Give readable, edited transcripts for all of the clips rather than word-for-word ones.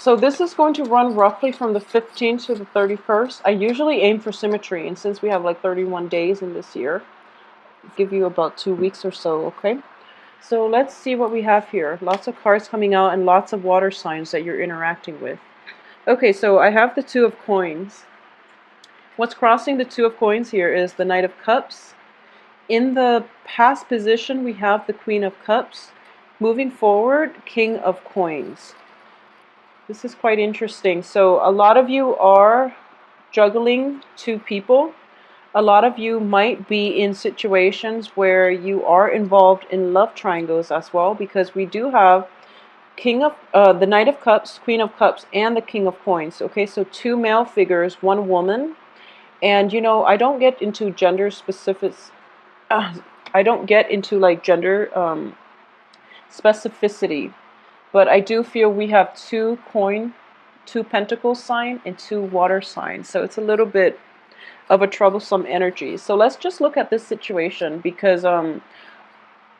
So this is going to run roughly from the 15th to the 31st. I usually aim for symmetry, and since we have like 31 days in this year, I'll give you about 2 weeks or so, okay? So let's see what we have here. Lots of cards coming out and lots of water signs that you're interacting with. Okay, so I have the Two of Coins. What's crossing the Two of Coins here is the Knight of Cups. In the past position, we have the Queen of Cups. Moving forward, King of Coins. This is quite interesting. So a lot of you are juggling two people. A lot of you might be in situations where you are involved in love triangles as well, because we do have the Knight of Cups, Queen of Cups, and the King of Coins. Okay, so two male figures, one woman. And you know, I don't get into gender specifics. I don't get into like gender specificity. But I do feel we have two pentacles sign and two water signs. So it's a little bit of a troublesome energy. So let's just look at this situation, because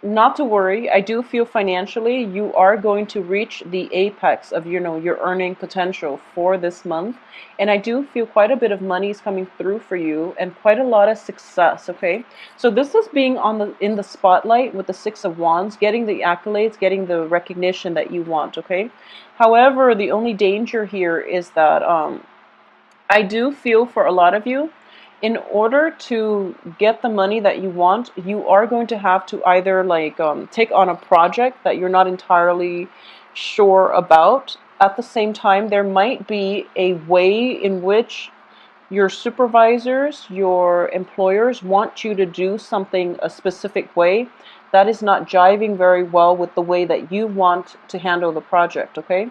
not to worry, I do feel financially you are going to reach the apex of, you know, your earning potential for this month. And I do feel quite a bit of money is coming through for you and quite a lot of success, okay? So this is being in the spotlight with the Six of Wands, getting the accolades, getting the recognition that you want, okay? However, the only danger here is that I do feel for a lot of you, in order to get the money that you want, you are going to have to either like take on a project that you're not entirely sure about. At the same time, there might be a way in which your supervisors, your employers want you to do something a specific way that is not jiving very well with the way that you want to handle the project, okay?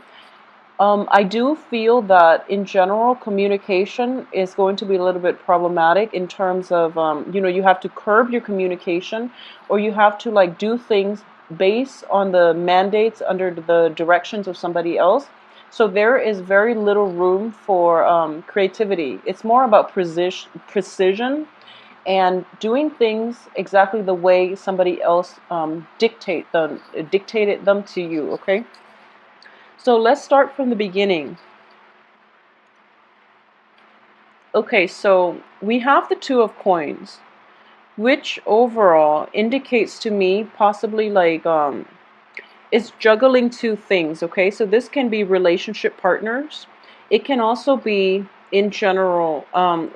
I do feel that in general communication is going to be a little bit problematic in terms of, you know, you have to curb your communication, or you have to like do things based on the mandates under the directions of somebody else. So there is very little room for creativity. It's more about precision and doing things exactly the way somebody else dictated them to you, okay? So let's start from the beginning. Okay, so we have the Two of Coins, which overall indicates to me possibly like it's juggling two things, okay? So this can be relationship partners. It can also be in general,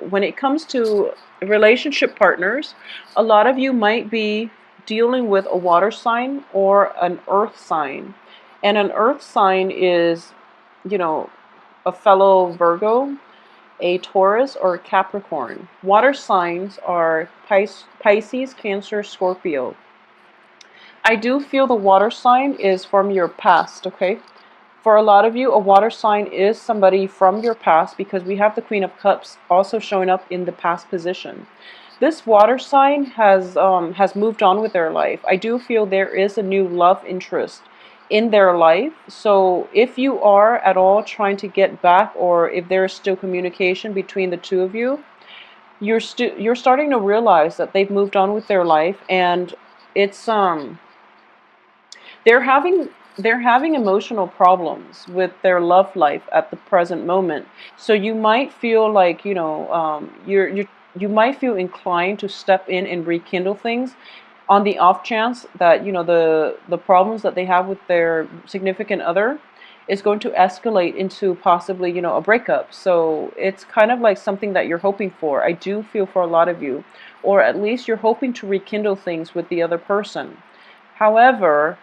when it comes to relationship partners, a lot of you might be dealing with a water sign or an earth sign. And an earth sign is, you know, a fellow Virgo, a Taurus, or a Capricorn. Water signs are Pisces, Cancer, Scorpio. I do feel the water sign is from your past, okay? For a lot of you, a water sign is somebody from your past, because we have the Queen of Cups also showing up in the past position. This water sign has moved on with their life. I do feel there is a new love interest in their life. So if you are at all trying to get back, or if there's still communication between the two of you, you're starting to realize that they've moved on with their life, and it's they're having emotional problems with their love life at the present moment. So you might feel like, you know, you might feel inclined to step in and rekindle things, on the off chance that, you know, the problems that they have with their significant other is going to escalate into possibly, you know, a breakup. So it's kind of like something that you're hoping for. I do feel for a lot of you, or at least you're hoping to rekindle things with the other person. However,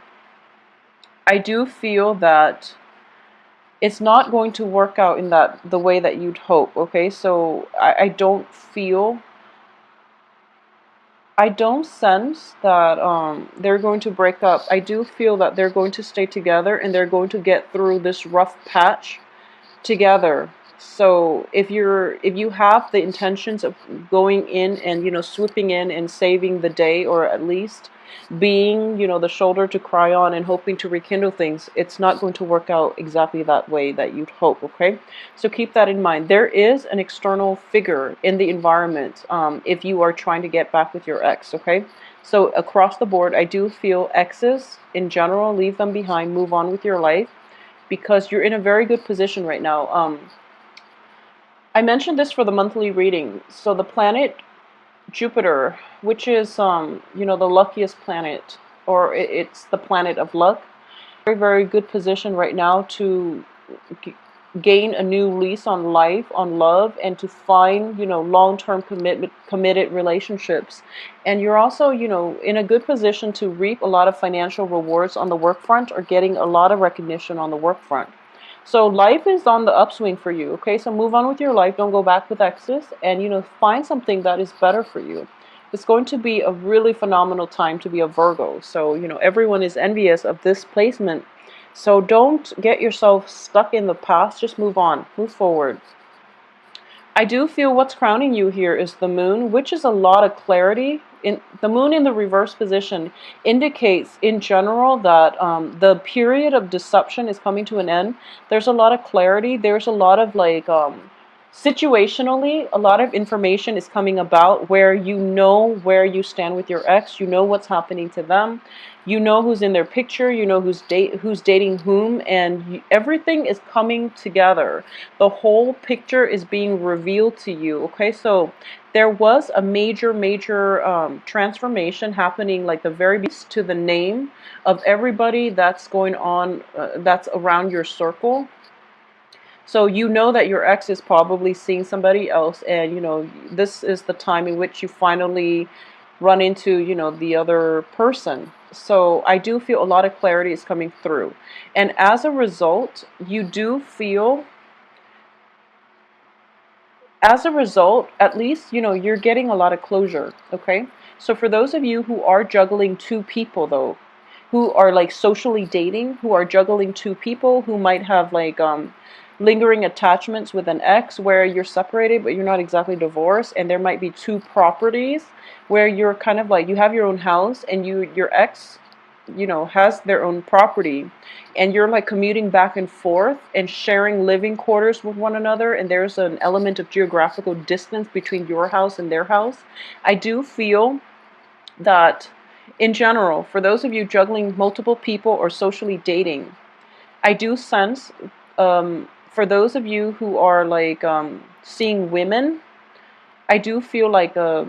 I do feel that it's not going to work out in the way that you'd hope, okay? So I don't sense that they're going to break up. I do feel that they're going to stay together, and they're going to get through this rough patch together. So if you have the intentions of going in and, you know, swooping in and saving the day, or at least being, you know, the shoulder to cry on and hoping to rekindle things, it's not going to work out exactly that way that you'd hope, okay? So keep that in mind. There is an external figure in the environment if you are trying to get back with your ex, okay? So across the board, I do feel exes in general, leave them behind, move on with your life. because you're in a very good position right now. I mentioned this for the monthly reading. So the planet Jupiter, which is the luckiest planet, or it's the planet of luck, very, very good position right now to gain a new lease on life, on love, and to find, long-term committed relationships. And you're also, in a good position to reap a lot of financial rewards on the work front, or getting a lot of recognition on the work front. So life is on the upswing for you, okay? So move on with your life. Don't go back with exes, and, find something that is better for you. It's going to be a really phenomenal time to be a Virgo. So, everyone is envious of this placement. So don't get yourself stuck in the past. Just move on, move forward. I do feel what's crowning you here is the moon, which is a lot of clarity. The moon in the reverse position indicates in general that the period of deception is coming to an end. There's a lot of clarity. There's a lot of situationally, a lot of information is coming about where you know where you stand with your ex. You know what's happening to them. You know who's in their picture. You know who's dating whom, and everything is coming together. The whole picture is being revealed to you. Okay, so there was a major transformation happening, like the very beast, to the name of everybody that's going on, that's around your circle. So you know that your ex is probably seeing somebody else, and this is the time in which you finally run into the other person. So I do feel a lot of clarity is coming through, and as a result, you do feel, at least you're getting a lot of closure. Okay, so for those of you who are juggling two people, though, who are like socially dating, who are juggling two people, who might have lingering attachments with an ex, where you're separated but you're not exactly divorced, and there might be two properties where you're kind of like, you have your own house, and your ex has their own property, and you're like commuting back and forth and sharing living quarters with one another, and there's an element of geographical distance between your house and their house. I do feel that in general, for those of you juggling multiple people or socially dating, I do sense, for those of you who are seeing women, I do feel like a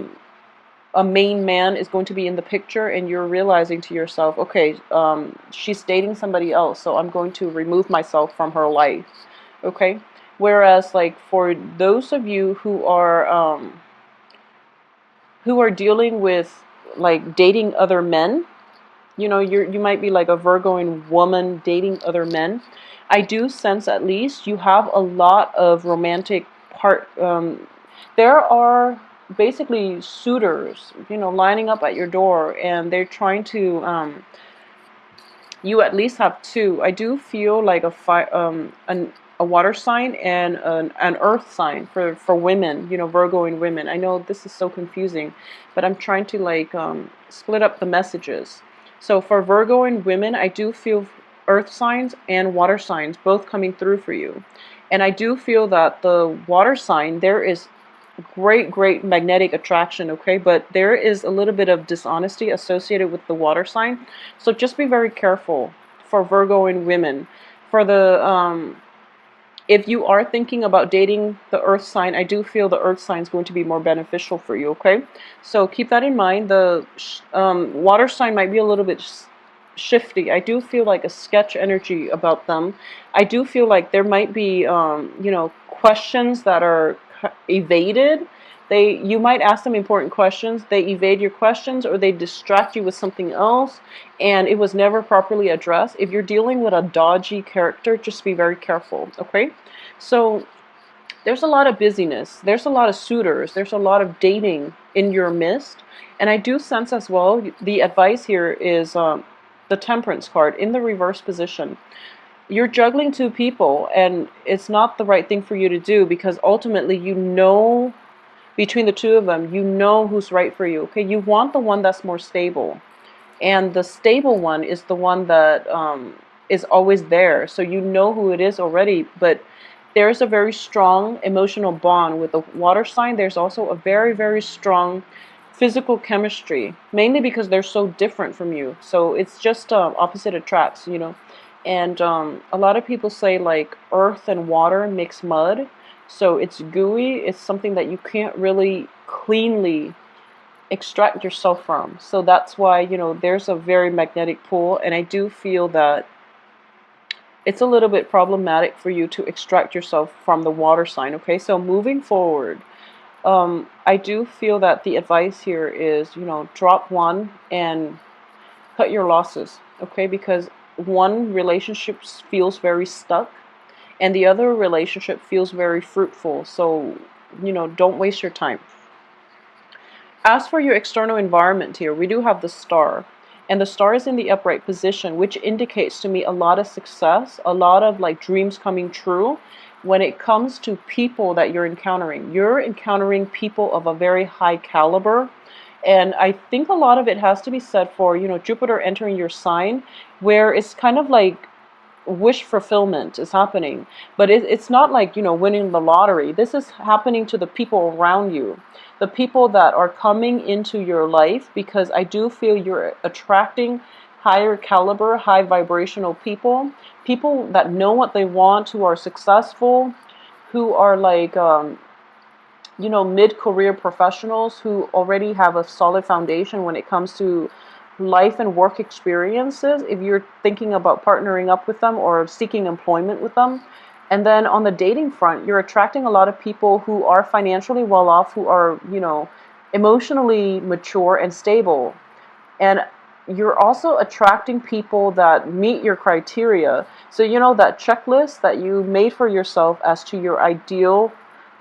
main man is going to be in the picture, and you're realizing to yourself, okay, she's dating somebody else, so I'm going to remove myself from her life. Okay, whereas for those of you who are dealing with dating other men, you might be like a Virgoing woman dating other men. I do sense at least you have a lot of romantic there are basically suitors, lining up at your door, and they're trying to, you at least have two. I do feel like a water sign and an earth sign for women, Virgoing women. I know this is so confusing, but I'm trying to split up the messages. So for Virgoing women, I do feel earth signs and water signs both coming through for you. And I do feel that the water sign, there is great magnetic attraction, okay, but there is a little bit of dishonesty associated with the water sign. So just be very careful for Virgoing women. For the if you are thinking about dating the earth sign, I do feel the earth sign is going to be more beneficial for you, okay? So keep that in mind. The water sign might be a little bit shifty. I do feel like a sketch energy about them. I do feel like there might be, questions that are evaded. You might ask them important questions, they evade your questions, or they distract you with something else, and it was never properly addressed. If you're dealing with a dodgy character, just be very careful, okay? So there's a lot of busyness, there's a lot of suitors, there's a lot of dating in your midst, and I do sense as well, the advice here is the Temperance card in the reverse position. You're juggling two people, and it's not the right thing for you to do, because ultimately between the two of them, who's right for you. Okay, you want the one that's more stable, and the stable one is the one that is always there. So you know who it is already, but there's a very strong emotional bond with the water sign. There's also a very strong physical chemistry, mainly because they're so different from you. So it's just opposite attracts, And a lot of people say like earth and water mix mud, so it's gooey. It's something that you can't really cleanly extract yourself from. So that's why, there's a very magnetic pull, and I do feel that it's a little bit problematic for you to extract yourself from the water sign. Okay, so moving forward, I do feel that the advice here is, drop one and cut your losses. Okay, because one relationship feels very stuck and the other relationship feels very fruitful. So, don't waste your time. As for your external environment here, we do have the star. And the star is in the upright position, which indicates to me a lot of success, a lot of like dreams coming true when it comes to people that you're encountering. You're encountering people of a very high caliber. And I think a lot of it has to be said for, Jupiter entering your sign, where it's kind of like wish fulfillment is happening, but it's not like winning the lottery. This is happening to the people around you, the people that are coming into your life, because I do feel you're attracting higher caliber, high vibrational people, people that know what they want, who are successful, who are like mid-career professionals who already have a solid foundation when it comes to life and work experiences, if you're thinking about partnering up with them or seeking employment with them. And then on the dating front, you're attracting a lot of people who are financially well off, who are, emotionally mature and stable. And you're also attracting people that meet your criteria. So, that checklist that you made for yourself as to your ideal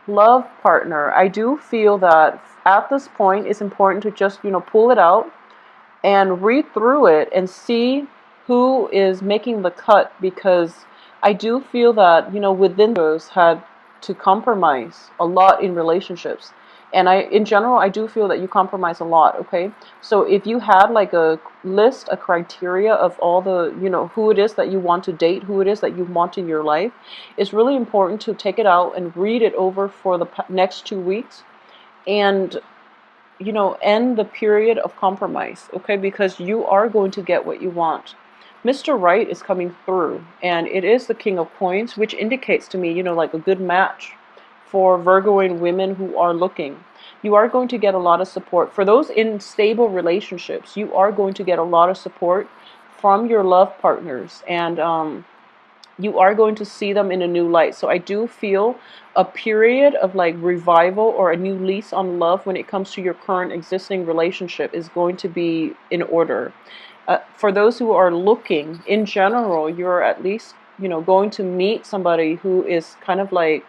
love partner, I do feel that at this point it's important to just, pull it out and read through it and see who is making the cut, because I do feel that, within those had to compromise a lot in relationships. And in general, I do feel that you compromise a lot, okay? So if you had like a list, a criteria of all the, who it is that you want to date, who it is that you want in your life, it's really important to take it out and read it over for the next 2 weeks and end the period of compromise, okay? Because you are going to get what you want. Mr. Right is coming through, and it is the King of Coins, which indicates to me, like a good match for Virgoing women who are looking. You are going to get a lot of support. For those in stable relationships, you are going to get a lot of support from your love partners, and you are going to see them in a new light. So I do feel a period of like revival or a new lease on love when it comes to your current existing relationship is going to be in order. For those who are looking, in general, you're at least, going to meet somebody who is kind of like,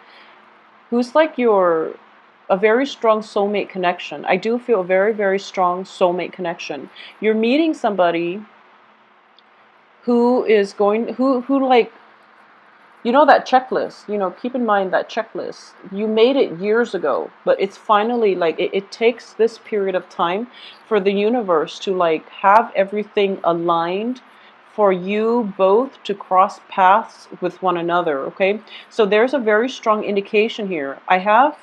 who's like a very strong soulmate connection. I do feel a very, very strong soulmate connection. You're meeting somebody who is going, who like, that checklist, keep in mind that checklist. You made it years ago, but it's finally like, it takes this period of time for the universe to like have everything aligned for you both to cross paths with one another, okay? So there's a very strong indication here. I have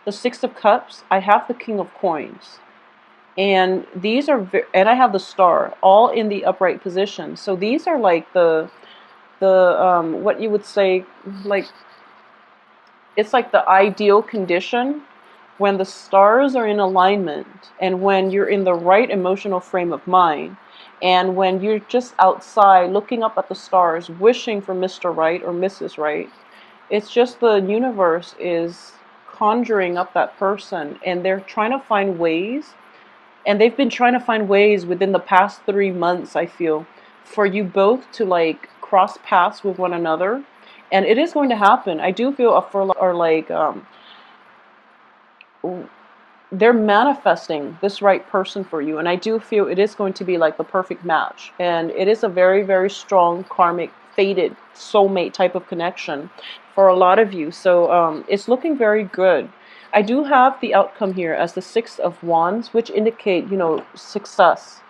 the Six of Cups, I have the King of Coins, and these are, and I have the Star, all in the upright position. So these are like the what you would say, like, it's like the ideal condition when the stars are in alignment and when you're in the right emotional frame of mind, and when you're just outside looking up at the stars wishing for Mr. Right or Mrs. Right. It's just the universe is conjuring up that person, and they're trying to find ways, and they've been trying to find ways within the past 3 months, I feel, for you both to like cross paths with one another. And it is going to happen. I do feel or like they're manifesting this right person for you, and I do feel it is going to be like the perfect match, and it is a very, very strong karmic fated soulmate type of connection for a lot of you. So it's looking very good. I do have the outcome here as the Six of Wands, which indicate, success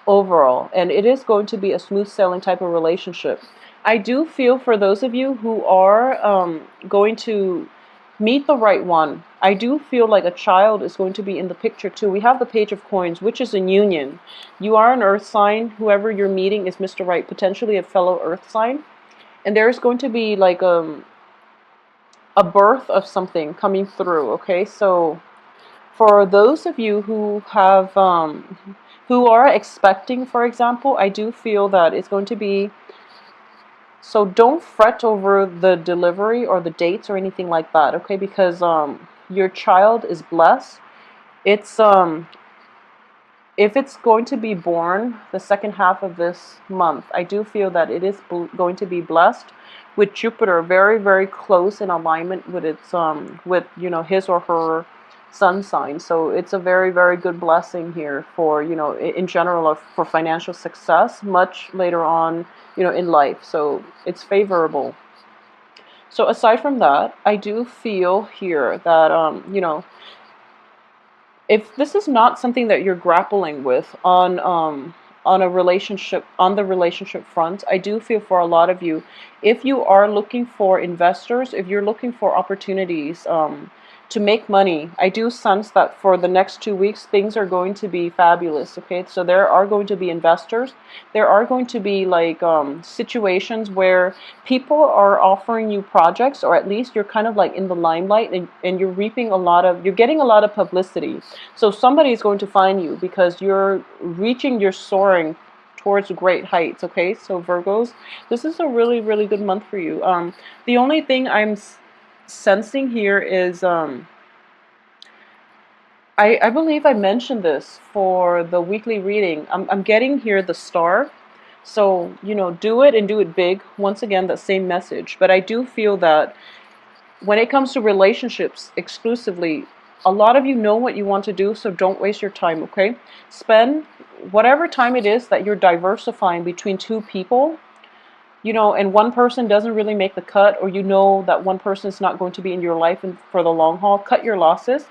overall, and it is going to be a smooth sailing type of relationship. I do feel for those of you who are going to Meet the right one. I do feel like a child is going to be in the picture too. We have the Page of Coins, which is in union. You are an earth sign. Whoever you're meeting is Mr. Right, potentially a fellow earth sign. And there's going to be like a birth of something coming through, okay? So for those of you who have who are expecting, for example, I do feel that it's going to be, so don't fret over the delivery or the dates or anything like that, okay? Because your child is blessed. It's if it's going to be born the second half of this month, I do feel that it is going to be blessed with Jupiter very, very close in alignment with its with, you know, his or her sun sign. So it's a very, very good blessing here for, you know, in general for financial success much later on, you know, in life. So it's favorable. So aside from that, I do feel here that you know, if this is not something that you're grappling with on a relationship, on the relationship front, I do feel for a lot of you, if you are looking for investors, if you're looking for opportunities to make money, I do sense that for the next 2 weeks things are going to be fabulous. Okay, so there are going to be investors, there are going to be like situations where people are offering you projects, or at least you're kind of like in the limelight, and you're reaping a lot of, you're getting a lot of publicity. So somebody is going to find you because you're reaching, you're soaring towards great heights. Okay, so Virgos, this is a really, really good month for you. The only thing I'm sensing here is I believe I mentioned this for the weekly reading. I'm getting here the star. So, you know, do it and do it big. Once again, that same message. But I do feel that when it comes to relationships exclusively, a lot of you know what you want to do, so don't waste your time, okay? Spend whatever time it is that you're diversifying between two people, you know, and one person doesn't really make the cut, or you know that one person is not going to be in your life and for the long haul, cut your losses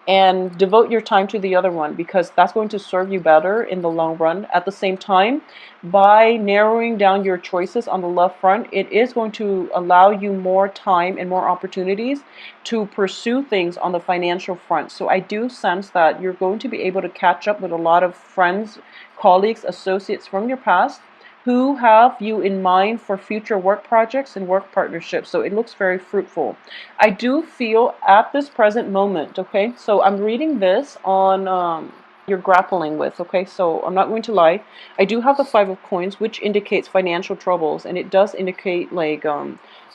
and devote your time to the other one, because that's going to serve you better in the long run. At the same time, by narrowing down your choices on the love front, it is going to allow you more time and more opportunities to pursue things on the financial front. So I do sense that you're going to be able to catch up with a lot of friends, colleagues, associates from your past who have you in mind for future work projects and work partnerships. So it looks very fruitful. I do feel at this present moment, okay, so I'm reading this on you're grappling with, okay, so I'm not going to lie. I do have the Five of Coins, which indicates financial troubles, and it does indicate like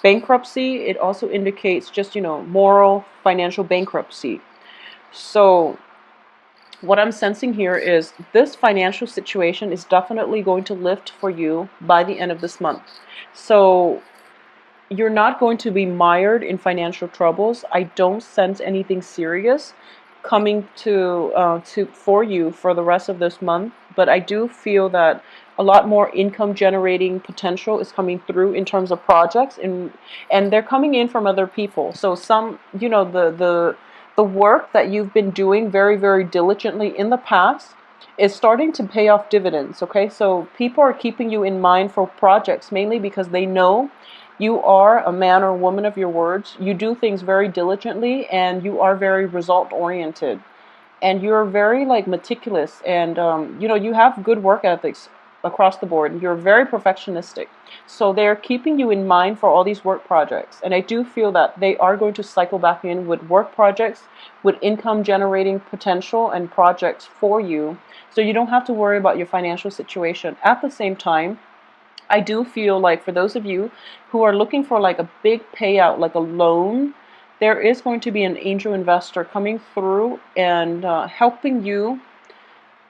bankruptcy. It also indicates just, you know, moral financial bankruptcy. So what I'm sensing here is this financial situation is definitely going to lift for you by the end of this month. So you're not going to be mired in financial troubles. I don't sense anything serious coming to for you for the rest of this month, but I do feel that a lot more income generating potential is coming through in terms of projects, and they're coming in from other people. So some, you know, the work that you've been doing very, very diligently in the past is starting to pay off dividends, okay? So people are keeping you in mind for projects, mainly because they know you are a man or woman of your words. You do things very diligently, and you are very result oriented, and you're very like meticulous, and you know, you have good work ethics across the board. You're very perfectionistic. So they're keeping you in mind for all these work projects, and I do feel that they are going to cycle back in with work projects with income generating potential and projects for you, so you don't have to worry about your financial situation. At the same time, I do feel like for those of you who are looking for like a big payout, like a loan, there is going to be an angel investor coming through and helping you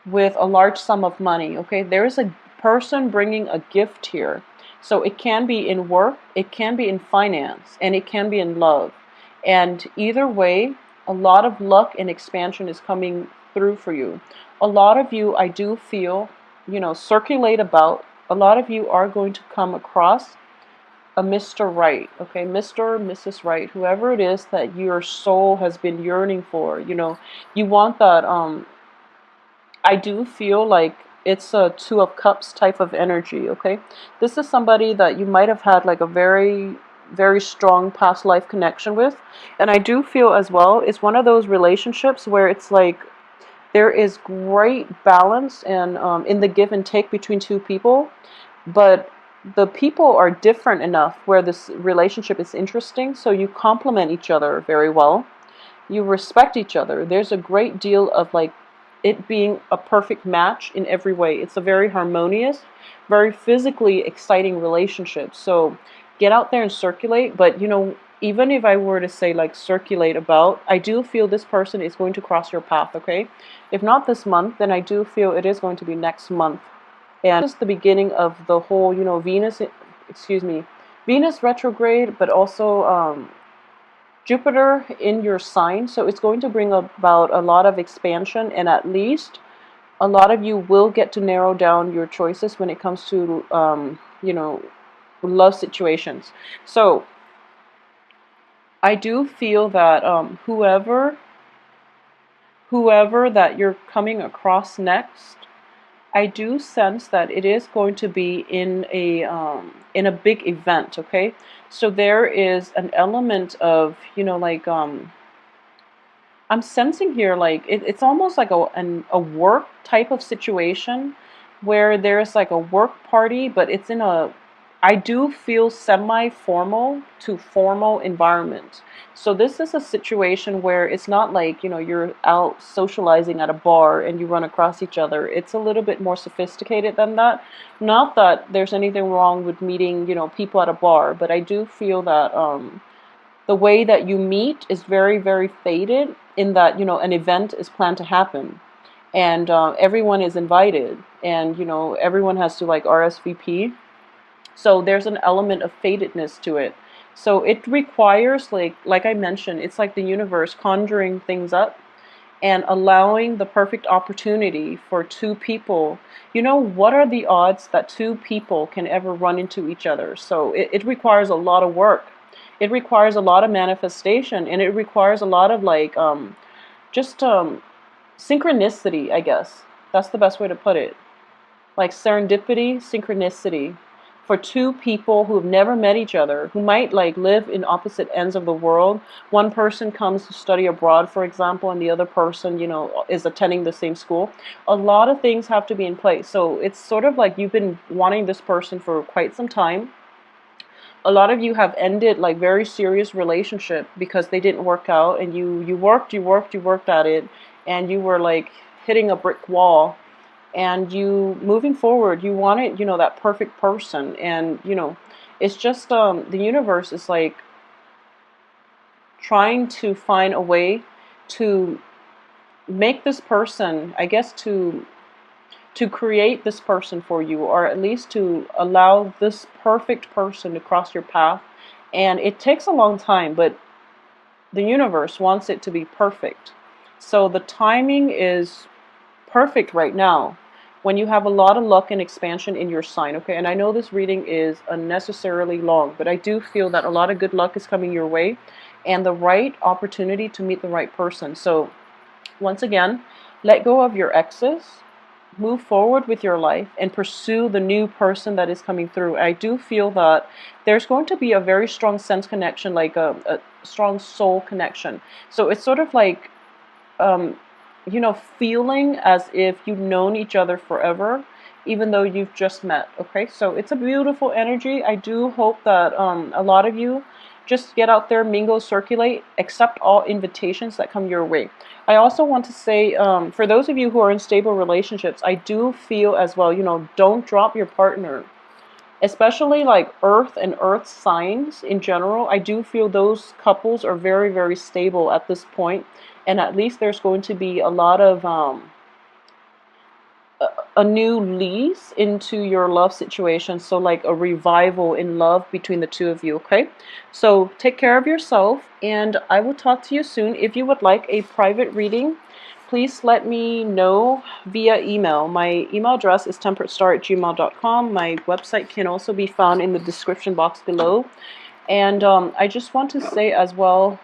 with a large sum of money. Okay, there is a person bringing a gift here. So it can be in work, it can be in finance, and it can be in love. And either way, a lot of luck and expansion is coming through for you. A lot of you, I do feel, you know, circulate about. A lot of you are going to come across a Mr. Right, okay, Mr. or Mrs. Right, whoever it is that your soul has been yearning for. You know, you want that. I do feel like it's a Two of Cups type of energy, okay? This is somebody that you might have had like a very, very strong past life connection with. And I do feel as well, it's one of those relationships where it's like there is great balance and in the give and take between two people, but the people are different enough where this relationship is interesting, so you complement each other very well. You respect each other. There's a great deal of like it being a perfect match in every way. It's a very harmonious, very physically exciting relationship. So get out there and circulate. But you know, even if I were to say like circulate about, I do feel this person is going to cross your path, okay? If not this month, then I do feel it is going to be next month. And this is the beginning of the whole, you know, Venus retrograde, but also Jupiter in your sign, so it's going to bring about a lot of expansion, and at least a lot of you will get to narrow down your choices when it comes to, you know, love situations. So I do feel that whoever that you're coming across next, I do sense that it is going to be in a big event, okay? So there is an element of, you know, like I'm sensing here like it's almost like a work type of situation where there's like a work party, but it's in a, I do feel semi-formal to formal environment. So this is a situation where it's not like, you know, you're out socializing at a bar and you run across each other. It's a little bit more sophisticated than that. Not that there's anything wrong with meeting, you know, people at a bar, but I do feel that the way that you meet is very, very faded in that, you know, an event is planned to happen and everyone is invited and, you know, everyone has to like RSVP. So there's an element of fadedness to it. So it requires, like I mentioned, it's like the universe conjuring things up and allowing the perfect opportunity for two people. You know, what are the odds that two people can ever run into each other? So it requires a lot of work. It requires a lot of manifestation, and it requires a lot of like just synchronicity, I guess. That's the best way to put it. Like serendipity, synchronicity for two people who have never met each other, who might like live in opposite ends of the world. One person comes to study abroad, for example, and the other person, you know, is attending the same school. A lot of things have to be in place. So it's sort of like you've been wanting this person for quite some time. A lot of you have ended like very serious relationship because they didn't work out, and you worked at it, and you were like hitting a brick wall, and you moving forward, you wanted, you know, that perfect person. And you know, it's just the universe is like trying to find a way to make this person, I guess, to create this person for you, or at least to allow this perfect person to cross your path. And it takes a long time, but the universe wants it to be perfect. So the timing is perfect right now when you have a lot of luck and expansion in your sign, okay? And I know this reading is unnecessarily long, but I do feel that a lot of good luck is coming your way and the right opportunity to meet the right person. So once again, let go of your exes, move forward with your life, and pursue the new person that is coming through. I do feel that there's going to be a very strong sense connection, like a strong soul connection. So it's sort of like, you know, feeling as if you've known each other forever, even though you've just met, okay? So it's a beautiful energy. I do hope that a lot of you just get out there, mingle, circulate, accept all invitations that come your way. I also want to say, for those of you who are in stable relationships, I do feel as well, you know, don't drop your partner. Especially like earth and earth signs in general, I do feel those couples are very, very stable at this point. And at least there's going to be a lot of a new lease into your love situation. So like a revival in love between the two of you, okay? So take care of yourself, and I will talk to you soon. If you would like a private reading, please let me know via email. My email address is temperatestar@gmail.com. My website can also be found in the description box below. And I just want to say as well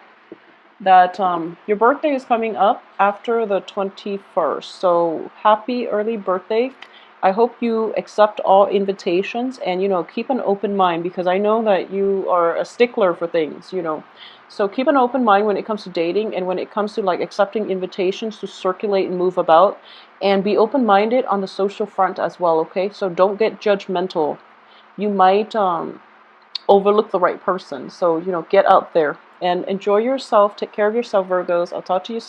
that your birthday is coming up after the 21st. So happy early birthday. I hope you accept all invitations and, keep an open mind, because I know that you are a stickler for things. So keep an open mind when it comes to dating, and when it comes to like accepting invitations to circulate and move about, and be open-minded on the social front as well, okay? So don't get judgmental. You might overlook the right person. So, get out there and enjoy yourself. Take care of yourself, Virgos. I'll talk to you soon.